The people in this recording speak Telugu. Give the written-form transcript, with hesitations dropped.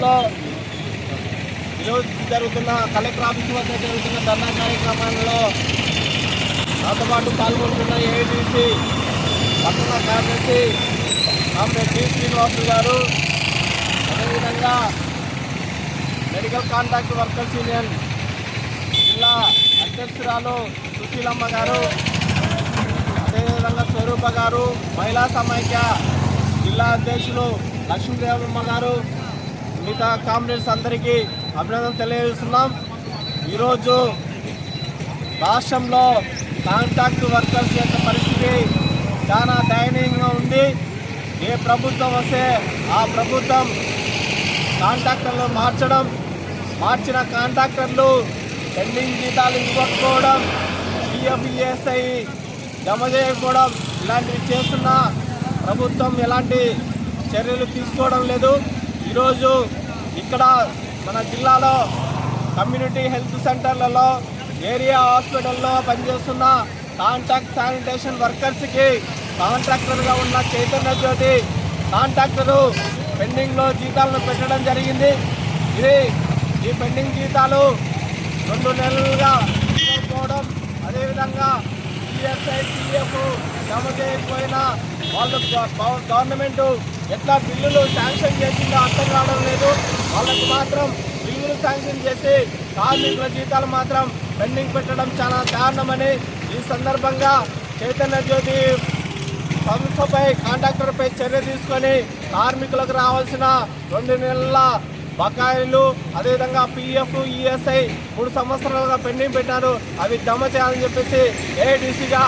రాష్ట్రంలో ఈరోజు జరుగుతున్న కలెక్టర్ ఆఫీస్ వద్ద జరుగుతున్న ధర్నా కార్యక్రమాల్లో నాతో పాటు పాల్గొంటున్న ఏఐటీసీ పట్టణ కార్యదర్శి కామ్రేడ్ డి శ్రీనివాసులు గారు, అదేవిధంగా మెడికల్ కాంట్రాక్ట్ వర్కర్స్ యూనియన్ జిల్లా అధ్యక్షురాలు సుశీలమ్మ గారు, అదేవిధంగా స్వరూప గారు, మహిళా సమైక్య జిల్లా అధ్యక్షులు లక్ష్మీదేవమ్మ గారు, మిగతా కామ్రేడ్స్ అందరికీ అభినందనలు తెలియజేస్తున్నాం. ఈరోజు రాష్ట్రంలో కాంట్రాక్ట్ వర్కర్స్ యొక్క పరిస్థితి చాలా దయనీయంగా ఉంది. ఏ ప్రభుత్వం వస్తే ఆ ప్రభుత్వం కాంట్రాక్టర్లు మార్చిన కాంట్రాక్టర్లు పెండింగ్ జీతాలు ఇవ్వకపోవడం, పిఎఫ్ఈఎస్ఐ జమ చేయకపోవడం ఇలాంటివి చేస్తున్న ప్రభుత్వం ఎలాంటి చర్యలు తీసుకోవడం లేదు. ఈరోజు ఇక్కడ మన జిల్లాలో కమ్యూనిటీ హెల్త్ సెంటర్లలో, ఏరియా హాస్పిటల్లో పనిచేస్తున్న కాంట్రాక్ట్ శానిటేషన్ వర్కర్స్కి కాంట్రాక్టర్గా ఉన్న చైతన్య జ్యోతి కాంట్రాక్టరు పెండింగ్లో జీతాలను పెట్టడం జరిగింది. ఈ పెండింగ్ జీతాలు 2 నెలలుగా ఇవ్వకపోవడం, అదేవిధంగా ఈఎస్ఐ పిఎఫ్ జమ చేయకపోయినా వాళ్ళు గవర్నమెంట్ ఎట్లా బిల్లులు శాంక్షన్ చేసిందో అర్థం కావడం లేదు. వాళ్ళకు మాత్రం బిల్లులు శాంక్షన్ చేసి కార్మికుల జీతాలు మాత్రం పెండింగ్ పెట్టడం చాలా దారుణమని ఈ సందర్భంగా చైతన్య జ్యోతి సంస్థపై కాంట్రాక్టర్పై చర్య తీసుకొని కార్మికులకు రావాల్సిన 2 నెలల బకాయిలు, అదేవిధంగా పిఎఫ్ ఈఎస్ఐ 3 సంవత్సరాలుగా పెండింగ్ పెట్టారు, అవి జమ చేయాలని చెప్పేసి ఏఐటీసీగా